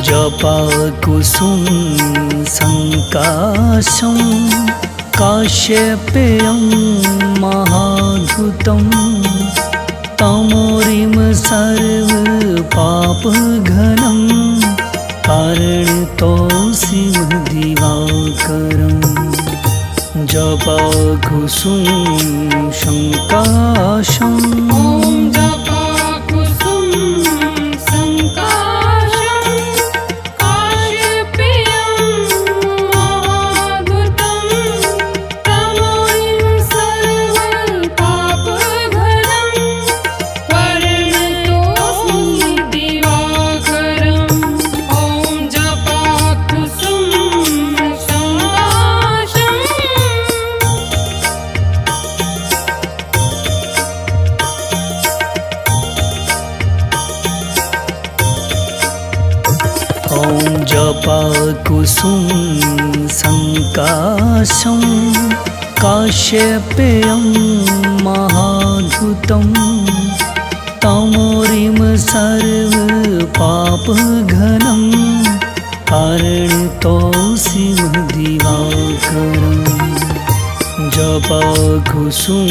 जपाकुसुम संकाशं काश्यपेयं महाद्भुतं तमोरिम सर्वपापघनं कारणतोऽसिं दिवाकरं जपाकुसुम संकाशं जपाकुसुम संकाशं काश्यपेयं महाद्भुतं तमोरिम सर्वपापघनं कारणतोऽसिं दिवाकरं जपाकुसुम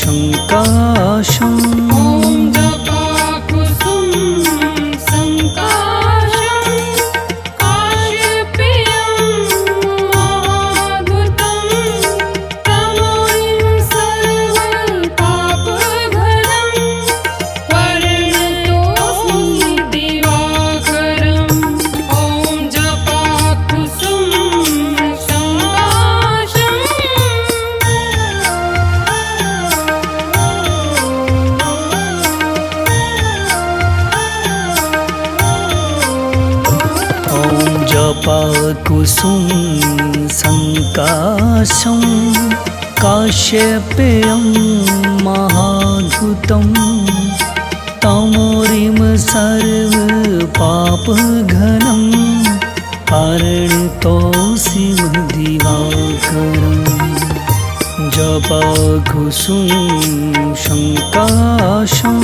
संकाशं जपाकुसुम संकाशं काश्यपेयं महाद्भुतं तमोरिम सर्वपापघनं कारणतोऽसिं दिवाकरं जपाकुसुम संकाशं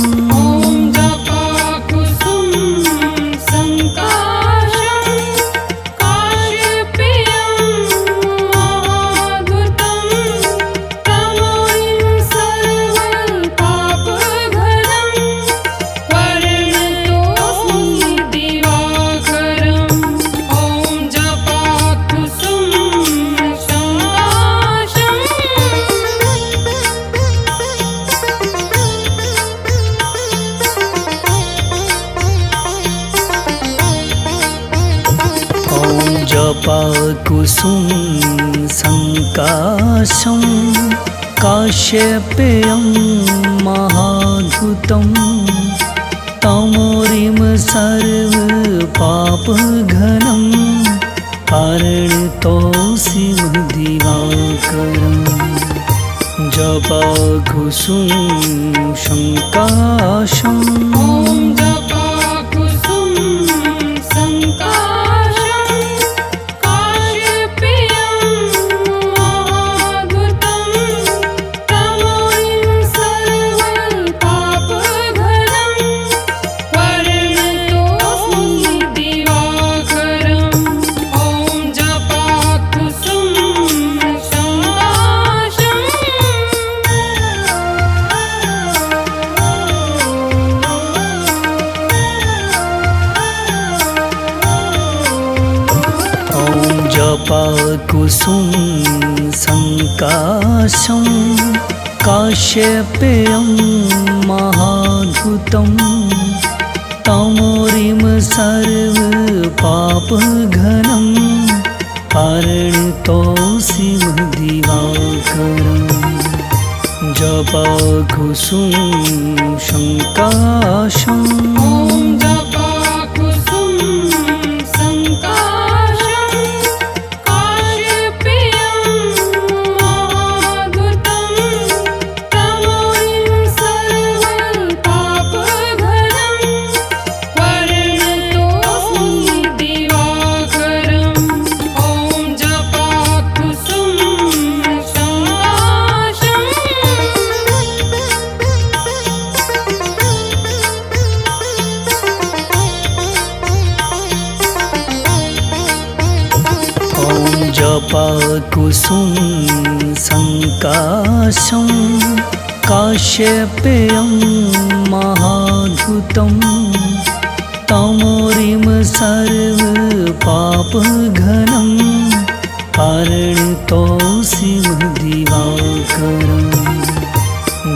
जपाकुसुम संकाशं काश्यपेयं महाद्भुतं तमोरिम सर्वपापघनं कारणतोऽसिं दिवाकरं जपाकुसुम संकाशं जपाकुसुम संकाशं काश्यपेयं महाद्भुतं तमोरिम सर्वपापघनं कारणतोऽसिं दिवाकरं जपाकुसुम संकाशं जपाकुसुम संकाशं काश्यपेयं महाधुतं तमोरिम सर्वपापघनं पारणितोऽसिं दिवाकरं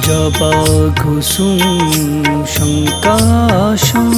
जपाकुसुम संकाशं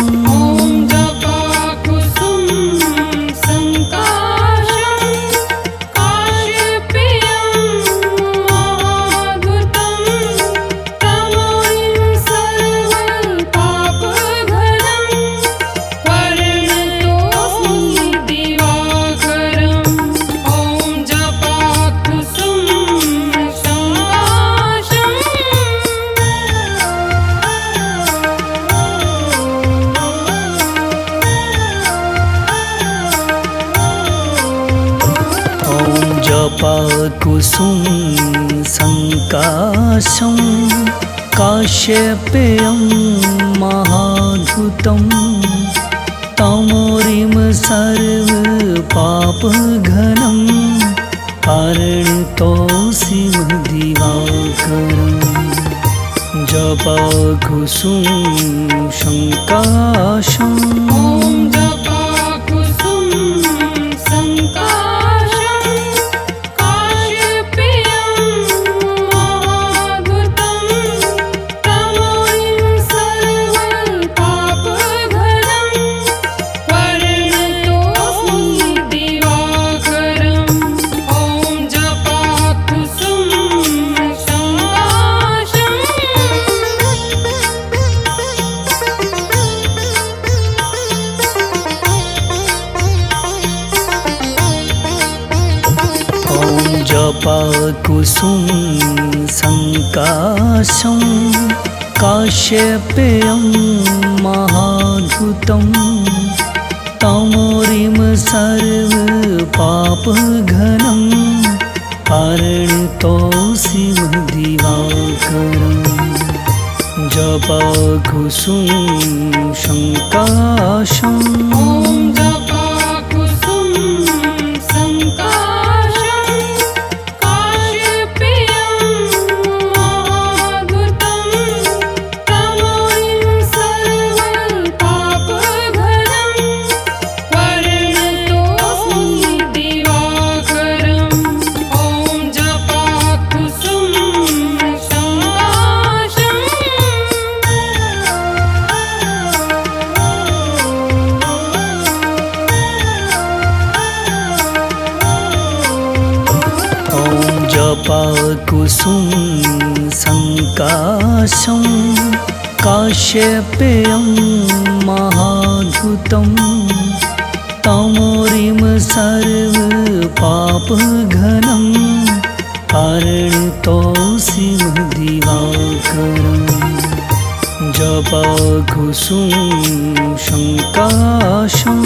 जपाकुसुम संकाशं काश्यपेयं महाधुतं तमोरिम सर्वपापघनं पारणितोऽसिं दिवाकरं जपाकुसुम संकाशं जपाकुसुम संकाशं काश्यपेयं महाधुतं तमोरिम सर्वपापघनं पारणितोऽसिं दिवाकरं जपाकुसुम संकाशं जपाकुसुम संकाशं काश्यपेयं महाधुतं तमोरिम सर्वपापघनं पारणितोऽसिं दिवाकरं जपाकुसुम संकाशं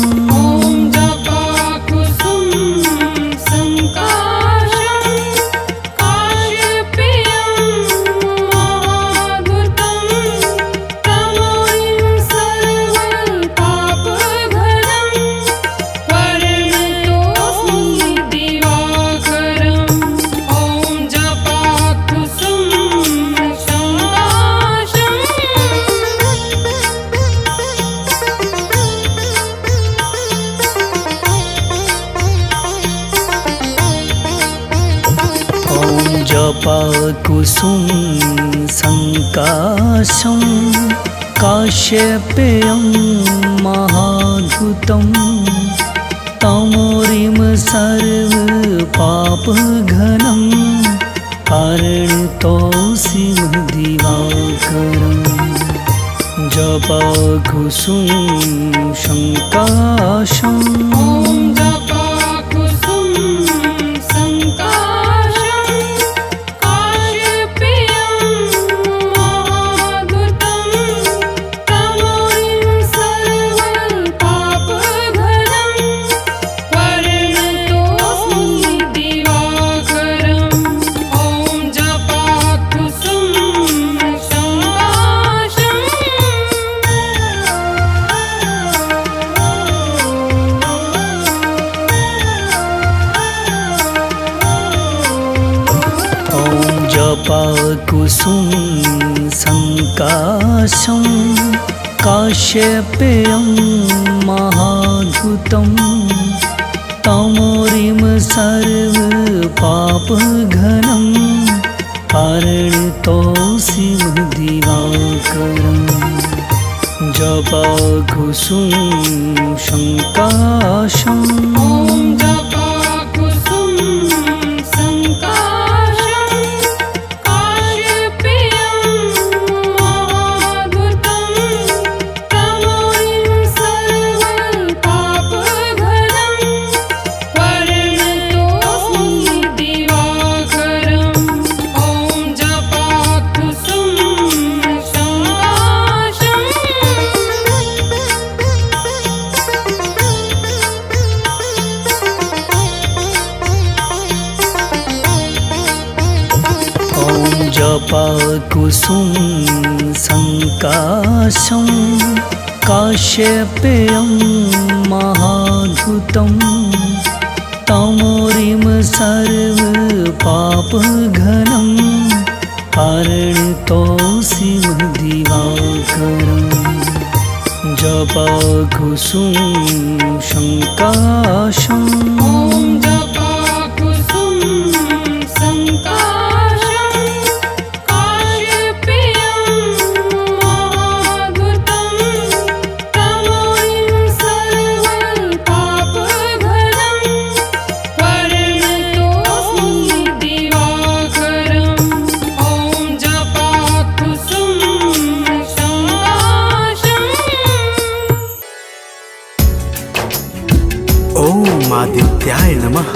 जपाकुसुम संकाशं काश्यपेयं महाधुतं तमोरिम सर्वपापघनं पारणितोऽसिं दिवाकरं जपाकुसुम संकाशं कुसुम संकाशं काश्यपेयं महाद्भुतं तमोरिम सर्वपापघनं पारणितोऽसि दिवाकरम् जपाकुसुम संकाशं जपाकुसुम संकाशं काश्यपेयं महाद्भुतं तमोरिम सर्वपापघनं पारणितोऽसि दिवाकरम् जपाकुसुम संकाशं आदित्याय नमः।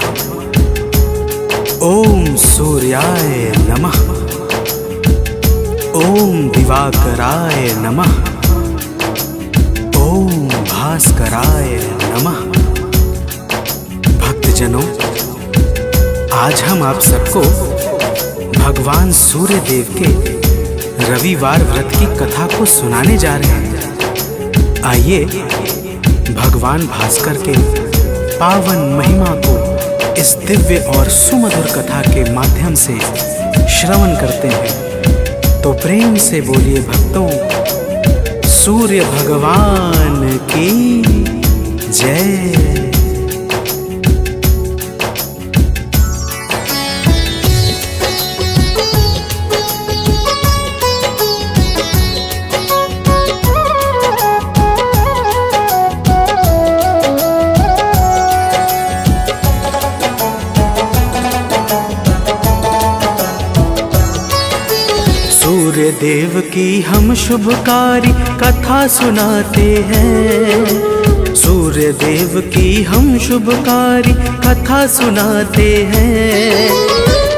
ओम सूर्याय नमः। ओम दिवाकराय नमः। ओम भास्कराय नमः। भक्तजनों, आज हम आप सबको भगवान सूर्य देव के रविवार व्रत की कथा को सुनाने जा रहे हैं। आइए भगवान भास्कर के पावन महिमा को इस दिव्य और सुमधुर कथा के माध्यम से श्रवण करते हैं। तो प्रेम से बोलिए भक्तों, सूर्य भगवान की जय। सूर्य देव की हम शुभकारी कथा सुनाते हैं। सूर्य देव की हम शुभकारी कथा सुनाते हैं।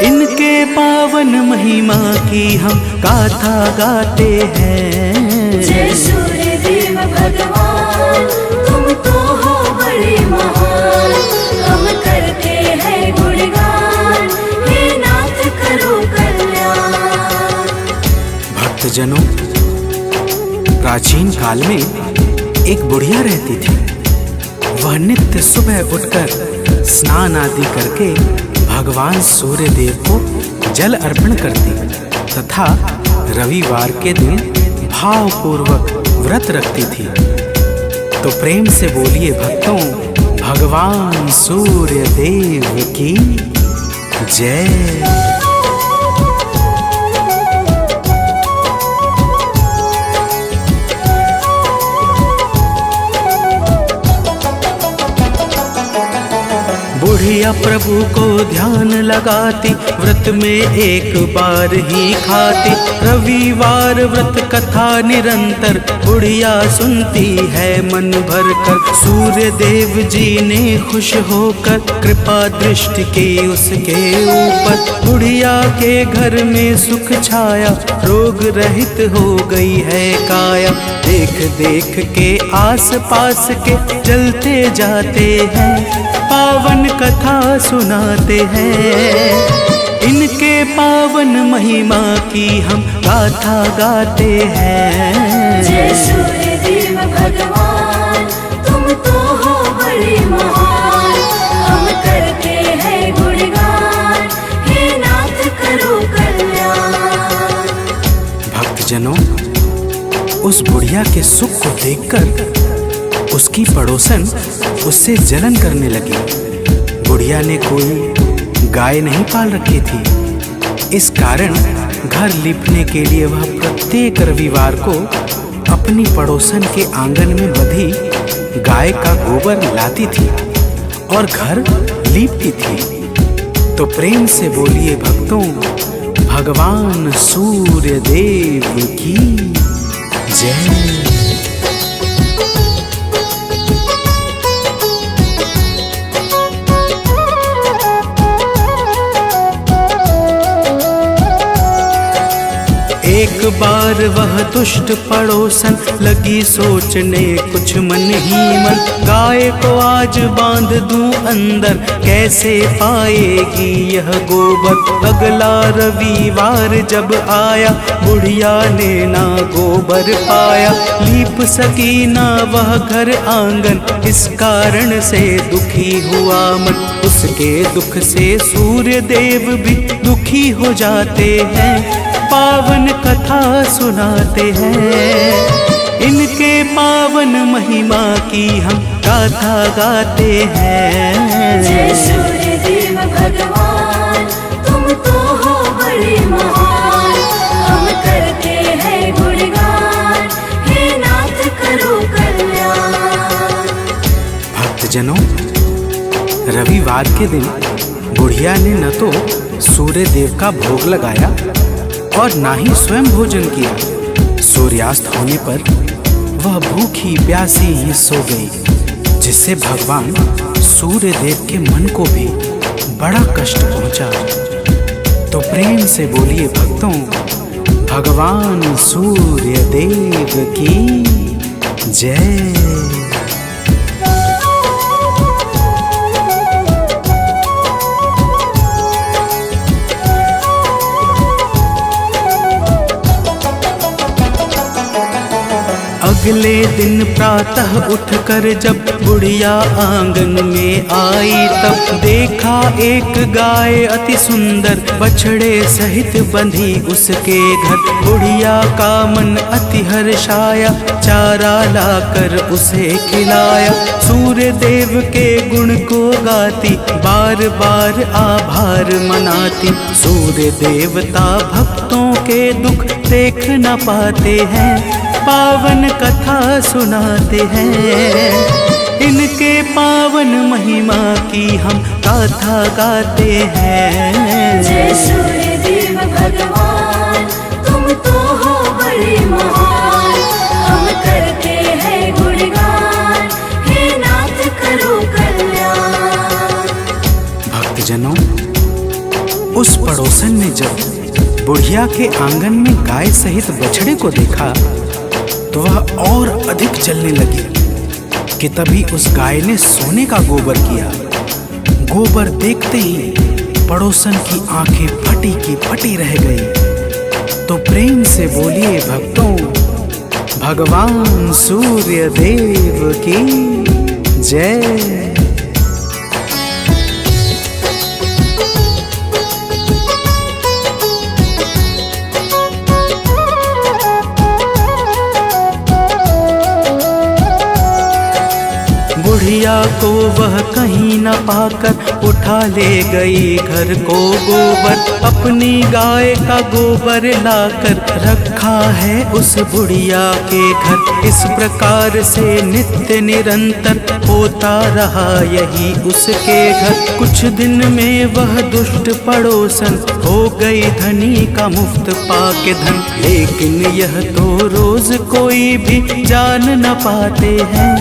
इनके पावन महिमा की हम गाथा गाते हैं। जय सूर्य देव भगवान, तुम तो हो बड़े महान। हम करते हैं गुणगान, हे नाथ करो कल्याण। भक्तजनों, प्राचीन काल में एक बुढ़िया रहती थी। वह नित्य सुबह उठकर स्नान आदि करके भगवान सूर्य देव को जल अर्पण करती तथा रविवार के दिन भावपूर्वक व्रत रखती थी। तो प्रेम से बोलिए भक्तों, भगवान सूर्य देव की जय। बुढ़िया प्रभु को ध्यान लगाती, व्रत में एक बार ही खाती। रविवार व्रत कथा निरंतर बुढ़िया सुनती है मन भर कर। सूर्य देव जी ने खुश होकर कृपा दृष्टि की उसके ऊपर। बुढ़िया के घर में सुख छाया, रोग रहित हो गई है काया। देख देख के आस पास के जलते जाते हैं, पावन कथा सुनाते हैं। इनके पावन महिमा की हम गाथा गाते हैं। जय सूर्य देव भगवान, तुम तो हो बड़े महान। हम करते हैं गुणगान, हे नाथ करो कल्याण। भक्तजनों, उस बुढ़िया के सुख को देखकर उसकी पड़ोसन उससे जलन करने लगी। बुढ़िया ने कोई गाय नहीं पाल रखी थी, इस कारण घर लीपने के लिए वह प्रत्येक रविवार को अपनी पड़ोसन के आंगन में बंधी गाय का गोबर लाती थी और घर लीपती थी। तो प्रेम से बोलिए भक्तों, भगवान सूर्य देव की जय। एक बार वह दुष्ट पड़ोसन लगी सोचने कुछ मन ही मन, गाय को आज बांध दूं अंदर, कैसे पाएगी यह गोबर। अगला रविवार जब आया, बुढ़िया ने ना गोबर पाया, लीप सकी ना वह घर आंगन, इस कारण से दुखी हुआ मन। उसके दुख से सूर्य देव भी दुखी हो जाते हैं, पावन कथा सुनाते हैं। इनके पावन महिमा की हम गाथा गाते हैं। जय सूर्य देव भगवान, तुम तो हो बड़े महान, हम करते हैं गुणगान, हे नाथ करो कल्याण। भक्तजनों, रविवार के दिन बुढ़िया ने न तो सूर्य देव का भोग लगाया और ना ही स्वयं भोजन किया। सूर्यास्त होने पर वह भूखी प्यासी ही सो गई, जिससे भगवान सूर्य देव के मन को भी बड़ा कष्ट पहुंचा। तो प्रेम से बोलिए भक्तों, भगवान सूर्य देव की जय। अगले दिन प्रातः उठकर जब बुढ़िया आंगन में आई, तब देखा एक गाय अति सुंदर बछड़े सहित बंधी उसके घर। बुढ़िया का मन अति हर्षाया, चारा लाकर उसे खिलाया। सूर्य देव के गुण को गाती, बार बार आभार मनाती। सूर्य देवता भक्तों के दुख देख न पाते हैं, पावन कथा सुनाते हैं। इनके पावन महिमा की हम गाथा गाते हैं। जय सूर्य देव भगवान, तुम तो हो बड़े महान, हम करते हैं गुणगान, हे नाथ करो कल्याण। भक्तजनों, उस पड़ोसन ने जब बुढ़िया के आंगन में गाय सहित बछड़े को देखा तो वह और अधिक जलने लगी कि तभी उस गाय ने सोने का गोबर किया। गोबर देखते ही पड़ोसन की आंखें फटी की फटी रह गई। तो प्रेम से बोलिए भक्तों, भगवान सूर्य देव की जय। बुढ़िया को वह कहीं न पाकर उठा ले गई घर को गोबर। अपनी गाय का गोबर लाकर रखा है उस बुढ़िया के घर। इस प्रकार से नित्य निरंतर होता रहा यही उसके घर। कुछ दिन में वह दुष्ट पड़ोसन हो गई धनी का मुफ्त पाके धन। लेकिन यह तो रोज कोई भी जान न पाते हैं,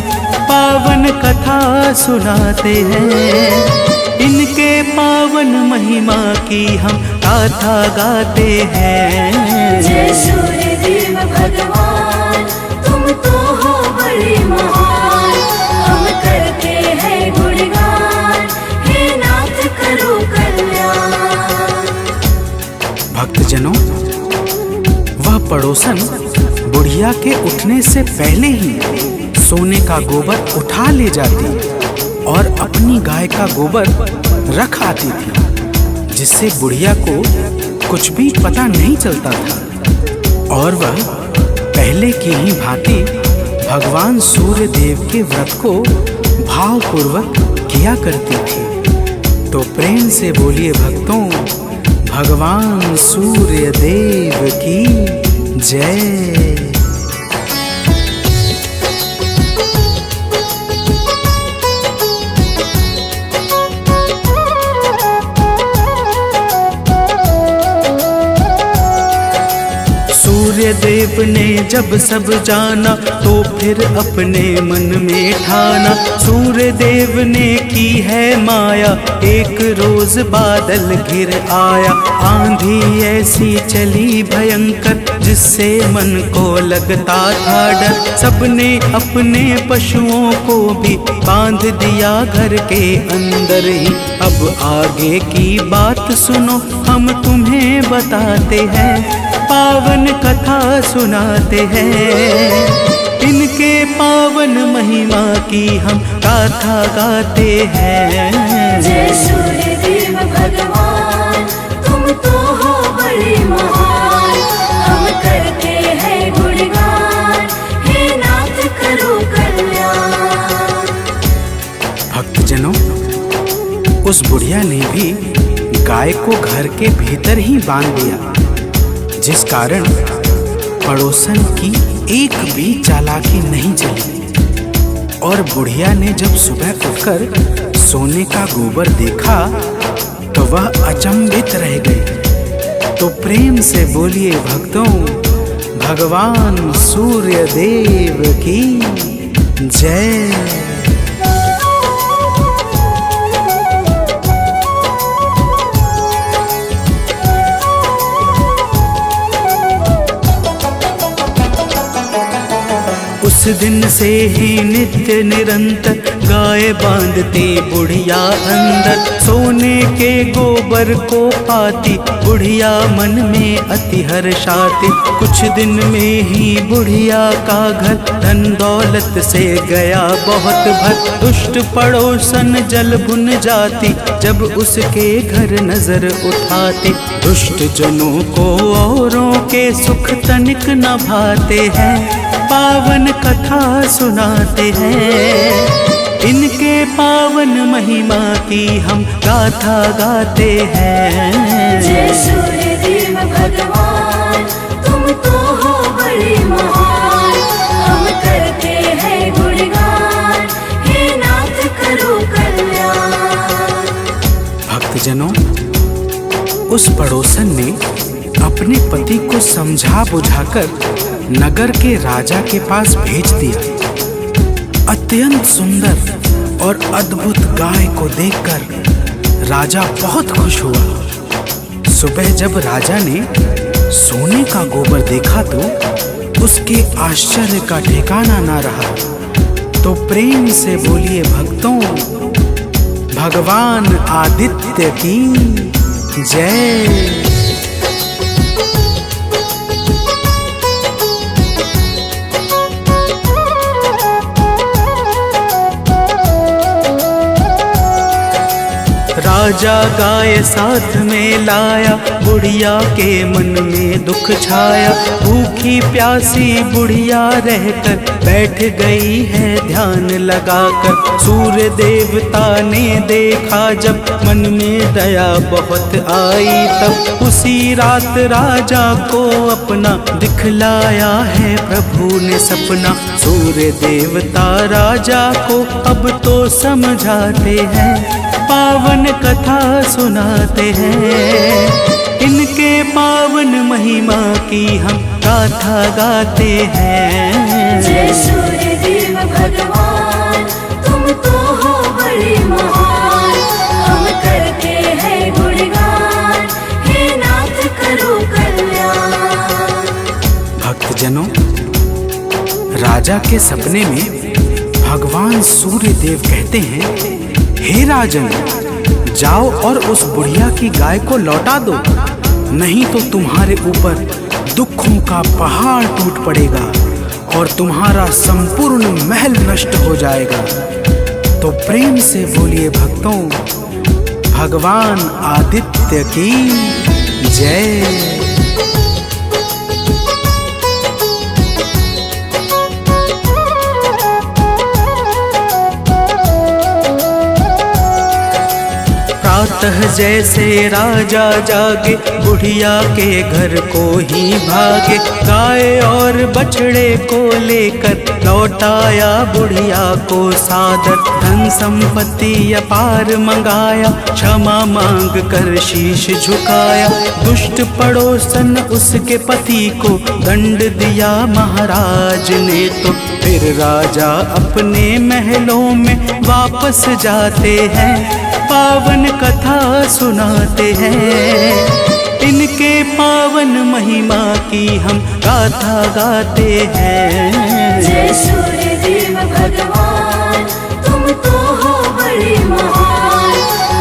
पावन कथा सुनाते हैं। इनके पावन महिमा की हम गाथा गाते हैं। जय सूर्य देव भगवान, तुम तो हो बड़े महान, हम करते हैं गुणगान, हे नाथ करो कल्याण। भक्तजनों, वह पड़ोसन बुढ़िया के उठने से पहले ही सोने का गोबर उठा ले जाती और अपनी गाय का गोबर रख आती थी, जिससे बुढ़िया को कुछ भी पता नहीं चलता था। और वह पहले की ही भांति भगवान सूर्य देव के व्रत को भावपूर्वक किया करती थी। तो प्रेम से बोलिए भक्तों, भगवान सूर्य देव की जय। सूर्य देव ने जब सब जाना तो फिर अपने मन में ठाना, सूर्य देव ने की है माया, एक रोज बादल घिर आया। आंधी ऐसी चली भयंकर जिससे मन को लगता था डर, सबने अपने पशुओं को भी बांध दिया घर के अंदर ही। अब आगे की बात सुनो, हम तुम्हें बताते हैं, पावन कथा सुनाते हैं। इनके पावन महिमा की हम गाथा गाते हैं। जय सूर्य देव भगवान, तुम तो हो बड़े महान, हम करते हैं गुणगान, हे नाथ करो कल्याण। भक्तजनों, उस बुढ़िया ने भी गाय को घर के भीतर ही बांध दिया, जिस कारण पड़ोसन की एक भी चालाकी नहीं चली। और बुढ़िया ने जब सुबह उठकर सोने का गोबर देखा तो वह अचंभित रह गई। तो प्रेम से बोलिए भक्तों, भगवान सूर्य देव की जय। उस दिन से ही नित्य निरंतर गाय बांधती बुढ़िया अंदर, सोने के गोबर को पाती बुढ़िया मन में अति हर्षाती। कुछ दिन में ही बुढ़िया का घर धन दौलत से गया बहुत भर, दुष्ट पड़ोसन जल भुन जाती जब उसके घर नजर उठाती। दुष्ट जनों को औरों के सुख तनिक न भाते हैं, पावन कथा सुनाते हैं। इनके पावन महिमा की हम गाथा गाते हैं। जय सूर्य देव भगवान, तुम तो हो बड़े महान, हम करते हैं गुणगान, हे नाथ करो कल्याण। भक्तजनों, उस पड़ोसन ने अपने पति को समझा बुझाकर नगर के राजा के पास भेज दिया। अत्यंत सुंदर और अद्भुत गाय को देखकर राजा बहुत खुश हुआ। सुबह जब राजा ने सोने का गोबर देखा तो उसके आश्चर्य का ठिकाना ना रहा। तो प्रेम से बोलिए भक्तों, भगवान आदित्य की जय। राजा गाय साथ में लाया, बुढ़िया के मन में दुख छाया। भूखी प्यासी बुढ़िया रहकर बैठ गई है ध्यान लगाकर। सूर्य देवता ने देखा जब मन में दया बहुत आई, तब उसी रात राजा को अपना दिखलाया है प्रभु ने सपना। सूर्य देवता राजा को अब तो समझाते हैं, पावन कथा सुनाते हैं। इनके पावन महिमा की हम गाथा गाते हैं। जय सूर्य देव भगवान, तुम तो हो बड़े महान, हम करते हैं गुणगान, हे नाथ करो कल्याण। भक्तजनों, राजा के सपने में भगवान सूर्य देव कहते हैं, हे राजन, जाओ और उस बुढ़िया की गाय को लौटा दो, नहीं तो तुम्हारे ऊपर दुखों का पहाड़ टूट पड़ेगा और तुम्हारा संपूर्ण महल नष्ट हो जाएगा। तो प्रेम से बोलिए भक्तों, भगवान आदित्य की जय। प्रातः जैसे राजा जागे, बुढ़िया के घर को ही भागे। गाय और बछड़े को लेकर लौटाया बुढ़िया को सादर। धन संपत्ति अपार मंगाया, क्षमा मांग कर शीश झुकाया। दुष्ट पड़ोसन उसके पति को दंड दिया महाराज ने तो। फिर राजा अपने महलों में वापस जाते हैं, पावन कथा सुनाते हैं। इनके पावन महिमा की हम गाथा गाते हैं। जय सूर्य देव भगवान, तुम तो हो बड़े महान।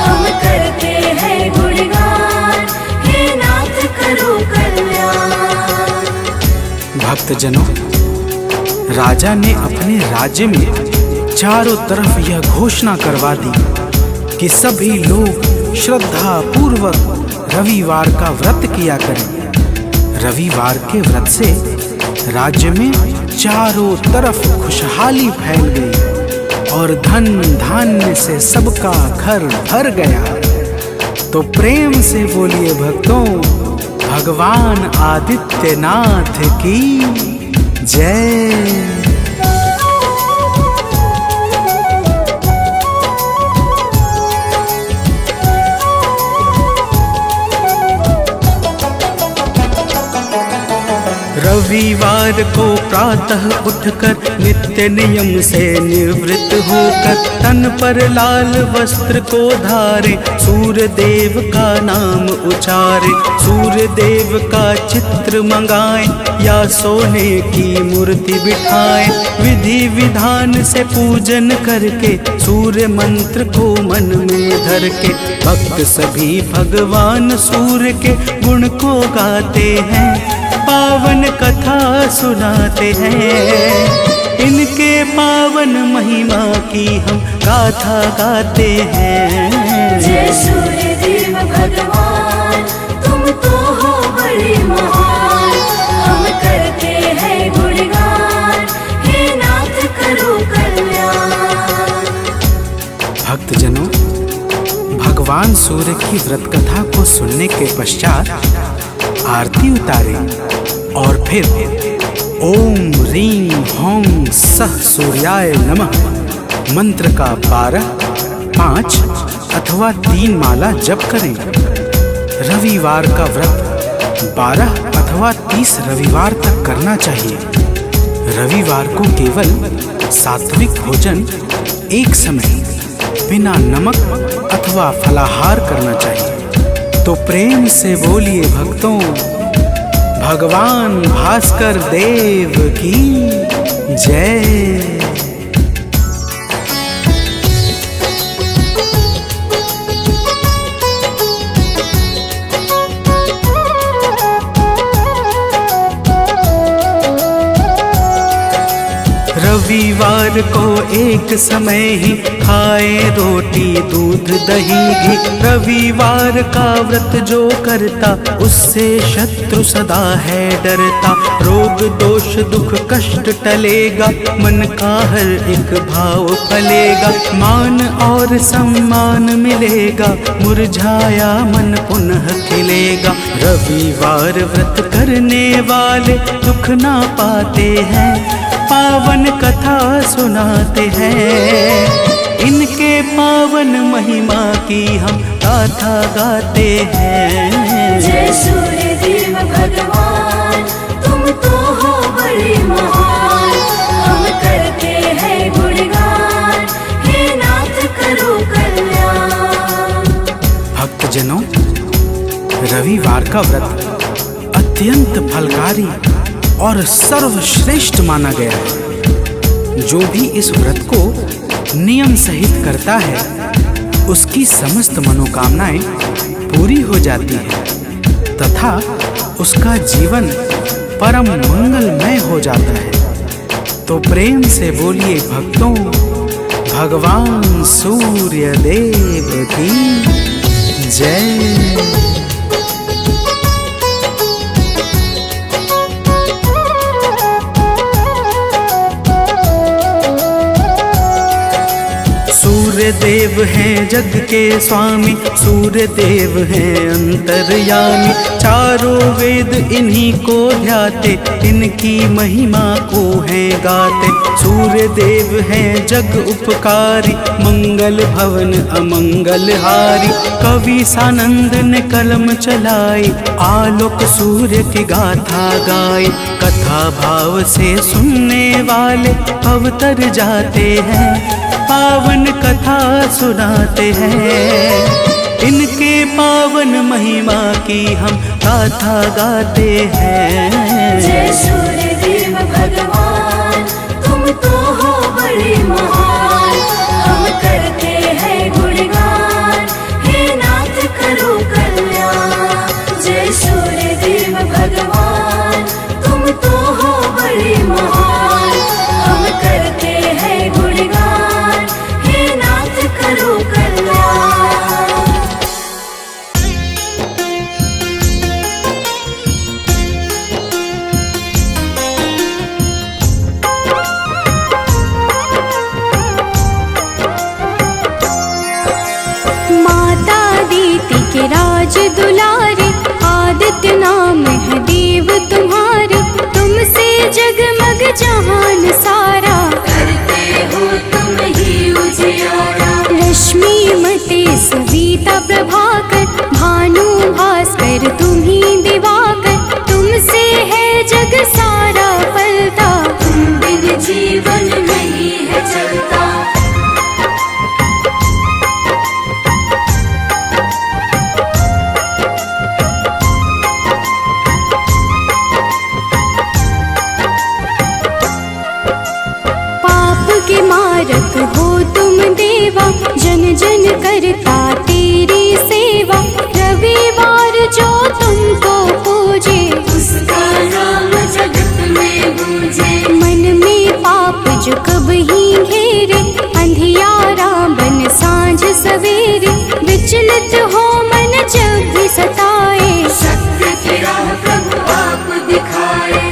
हम करते हैं गुणगान, हे नाथ करो कल्याण। भक्तजनों, राजा ने अपने राज्य में चारों तरफ यह घोषणा करवा दी कि सभी लोग श्रद्धा पूर्वक रविवार का व्रत किया करें। रविवार के व्रत से राज्य में चारों तरफ खुशहाली फैल गई और धन धान्य से सबका घर भर गया। तो प्रेम से बोलिए भक्तों, भगवान आदित्यनाथ की जय। रविवार को प्रातः उठकर नित्य नियम से निवृत्त होकर, तन पर लाल वस्त्र को धारे, सूर्य देव का नाम उचारे। सूर्य देव का चित्र मंगाए या सोने की मूर्ति बिठाए। विधि विधान से पूजन करके सूर्य मंत्र को मन में धर के, भक्त सभी भगवान सूर्य के गुण को गाते हैं, पावन कथा सुनाते हैं। इनके पावन महिमा की हम गाथा गाते हैं। जय सूर्य देव भगवान, तुम तो हो बड़े महान। हम करते हैं गुणगान, हे नाथ करो कल्याण। भक्तजनों, भगवान सूर्य की व्रत कथा को सुनने के पश्चात आरती उतारे और फिर ओम ह्रीं ह्रौं सः सूर्याय नमः मंत्र का 12, 5 अथवा 3 माला जप करें। रविवार का व्रत 12 अथवा 30 रविवार तक करना चाहिए। रविवार को केवल सात्विक भोजन एक समय बिना नमक अथवा फलाहार करना चाहिए। तो प्रेम से बोलिए भक्तों, भगवान भास्कर देव की जय। रविवार को एक समय ही खाए रोटी दूध दही घी। रविवार का व्रत जो करता उससे शत्रु सदा है डरता। रोग दोष दुख कष्ट टलेगा, मन का हर एक भाव फलेगा। मान और सम्मान मिलेगा, मुरझाया मन पुनः खिलेगा। रविवार व्रत करने वाले दुख ना पाते हैं, पावन कथा सुनाते हैं। इनके पावन महिमा की हम गाथा गाते हैं। जय सूर्य देव भगवान, तुम तो हो बड़े महान। हम करते हैं गुणगान, हे नाथ करो कल्याण। भक्तजनों, रविवार का व्रत अत्यंत फलकारी और सर्वश्रेष्ठ माना गया है। जो भी इस व्रत को नियम सहित करता है, उसकी समस्त मनोकामनाएं पूरी हो जाती है तथा उसका जीवन परम मंगलमय हो जाता है। तो प्रेम से बोलिए भक्तों, भगवान सूर्य देव की जय। सूर्य देव हैं जग के स्वामी, सूर्य देव हैं अंतर्यामी। चारों वेद इन्हीं को ध्याते, इनकी महिमा को हैं गाते। सूर्य देव हैं जग उपकारी, मंगल भवन अमंगल हारी। कवि सानंद ने कलम चलाई, आलोक सूर्य की गाथा गाई। कथा भाव से सुनने वाले अवतर जाते हैं, पावन कथा सुनाते हैं। इनके पावन महिमा की हम गाथा गाते हैं। जय सूर्य देव भगवान, तुम तो हो बड़े महान। हम करते हैं गुणगान, हे नाथ करो कल्याण। जय सूर्य देव भगवान, तुम तो हो बड़े महान। हम करते हैं गुणगान, हे नाथ करो कल्याण। माता दीति के राज दुलारे, आदित्य नाम है देव तुम्हारे। तुमसे जगमग जहान सारा, करते हो तुम ही उजियारा। रश्मि मते सविता प्रभाकर, भानु भास्कर तुम ही दिवाकर। तुमसे है जग सारा पलता, तुम बिन जीवन नहीं है चलता। पाप के मारक हो तुम देवा, जन जन करता तेरी सेवा। रविवार जो तुमको पूजे, उसका नाम जगत में गूंजे। मन में पाप जो कभी घेरे, अंधियारा बन सांझ सवेरे। विचलित हो मन जब भी सताए, सत्य की राह प्रभु आप दिखाए।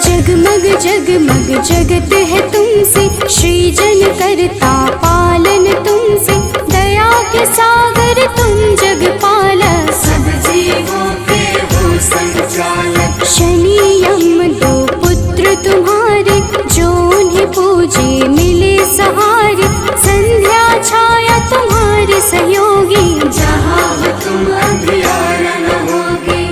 जगमग जगमग जगत है तुमसे, सृजन करता पालन तुमसे। दया के सागर तुम जग पालक, सब जीवों के हो संचालक। शनि यम दो पुत्र तुम्हारे, जो उन्हें पूजे मिले सहारे। संध्या छाया तुम्हारे सहयोगी, जहाँ हो तुम अंधियारा न होगी।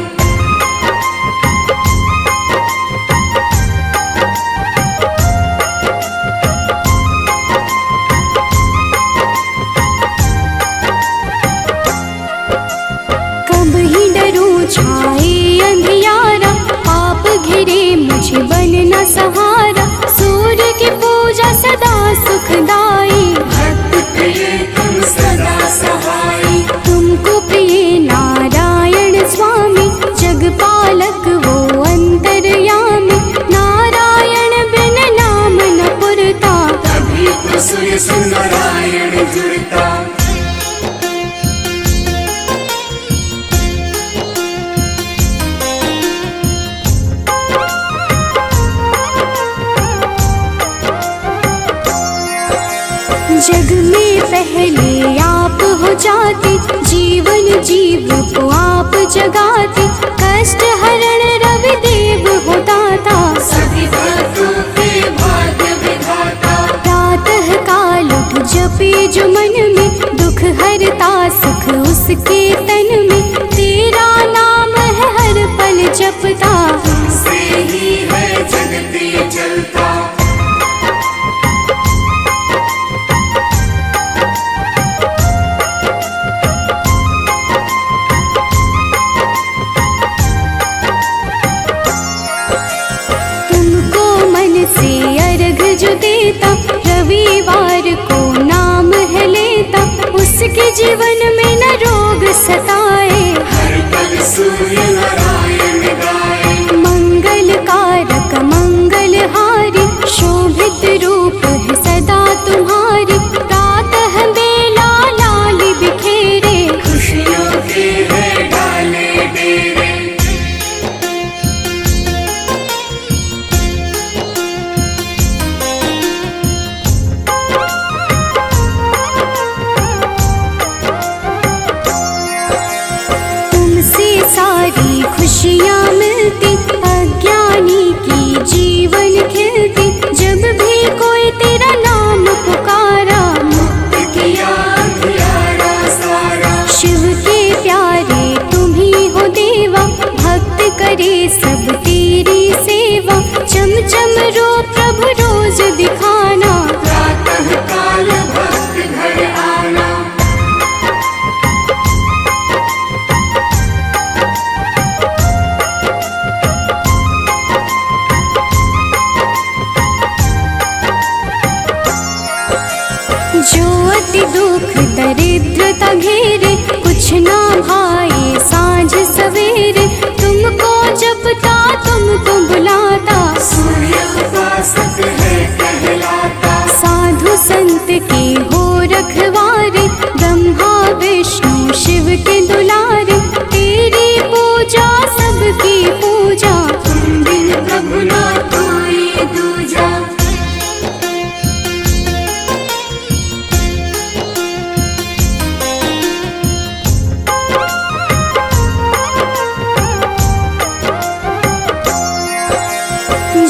कब ही डरूं छाए अंधियारा, पाप घिरे मुझे बन न सहारा। सूर्य की पूजा सदा सुखदाई, भक्त प्रिय तुम सदा सहाय। तुमको प्रिय नारायण स्वामी, जगपालक वो अंतर्यामी। नारायण बिन नाम न पुरता, तभी तो सूर्य से नारायण जुड़ता। जग में पहले आप हो जाते, जीवन जीव को आप जगाते। कष्ट हरण रवि देव हो दाता, सभी भक्तों के भाग्य विधाता। प्रातः काल उठ जपे जो मन में, दुख हरता सुख उसके तन में। तेरा नाम है हर पल जपता, तुमसे ही है जगत ये चलता। तुमको मन से अर्घ जो देता, रविवार को नाम है लेता। उसके जीवन में न रोग सताए, हर पल सूर्य नारायण गाए। मंगल कारक मंगल हारी, शोभित रूप है सदा तुम्हारी। प्रातः बेला लाल बिखेरे, सवेरे, तुमको जपता तुमको बुलाता, सूर्य उपासक है कहलाता। साधु संत के हो रखवारे, ब्रह्मा विष्णु शिव के दुलारे, तेरी पूजा सबकी पूजा, तुम बिन प्रभु ना कोई दूजा।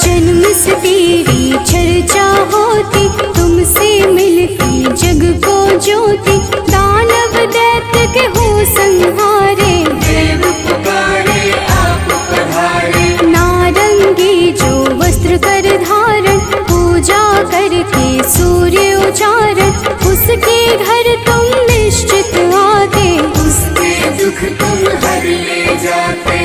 जन्म से तेरी चर्चा होती, तुमसे मिलती जग को ज्योति, दानव दैत्य के हो संहारे, देव पुकारे आप पधारे। नारंगी जो वस्त्र कर धारण, पूजा करके सूर्य उचारण, उसके घर तुम निश्चित आते, उसके दुख तुम हर ले जाते।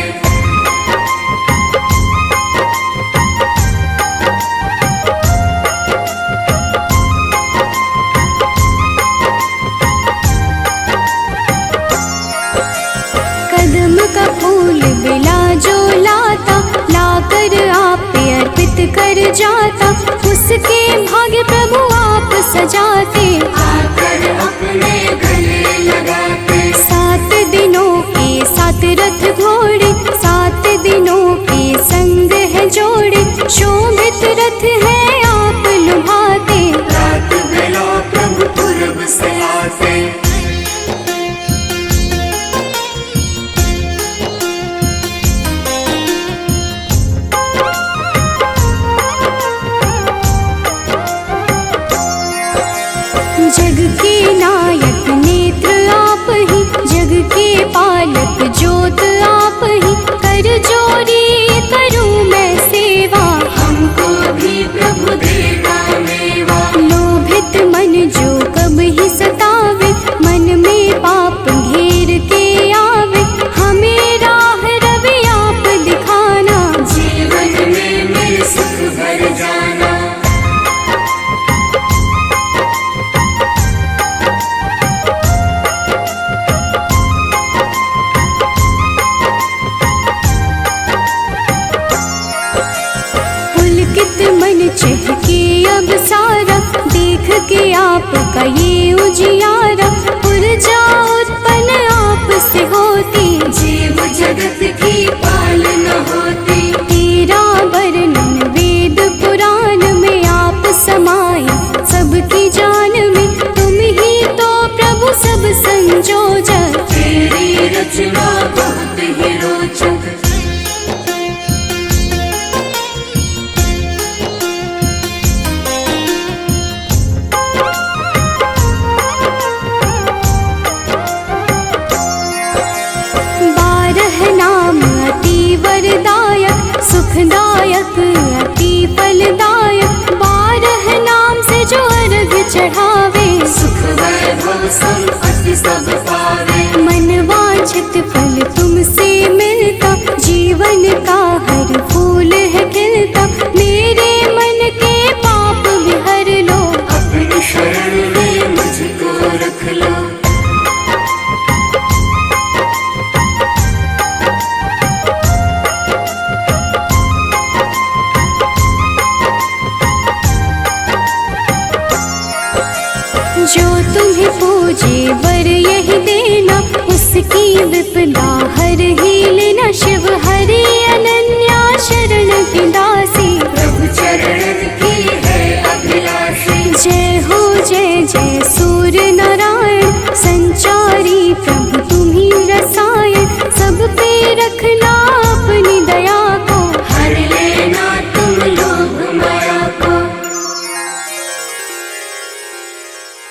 कदम का फूल बिला जो लाता, लाकर आप पे अर्पित कर जाता, उसके भाग्य प्रभु आप सजाते, आकर अपने गले लगाते। 7 दिनों के 7 रथ घोड़े, 7 दिनों के संग है जोड़े, शोभित रथ है आप लुभाते, रात बेला प्रभु पूरब से आते। जग के नायक नेत्र आप ही, जग के पालक ज्योत आप ही, कर जोरी करूं मैं सेवा, हमको भी प्रभु देगा मेवा। लोभित मन जो कब ही सतावे, मन में पाप घेर के आवे, हमें राह रवि आप दिखाना, जीवन में मेरे सुख भर जाना। पुलकित मन चहके अब सारा, देख के आपका ये उजियारा, ऊर्जा उत्पन्न आप से होती, जीव जगत की पालना होती। तेरा वर्णन वेद पुराण में आप समाये, सबकी जान में तुम ही तो प्रभु सब संजोजक, तेरी रचना बहुत ही रोचक। वरदायक सुखदायक अति फलदायक, 12 नाम से जो अर्घ चढ़ावे, सुख वैभव संपत्ति सब पावे। मन वांछित फल तुमसे मिलता, जीवन का हर फूल है खिलता, मेरे मन के पाप भी हर लो, अपनी शरण में मुझको रख लो। जो तुम्हें पूजे वर यही देना, उसकी विपदा हर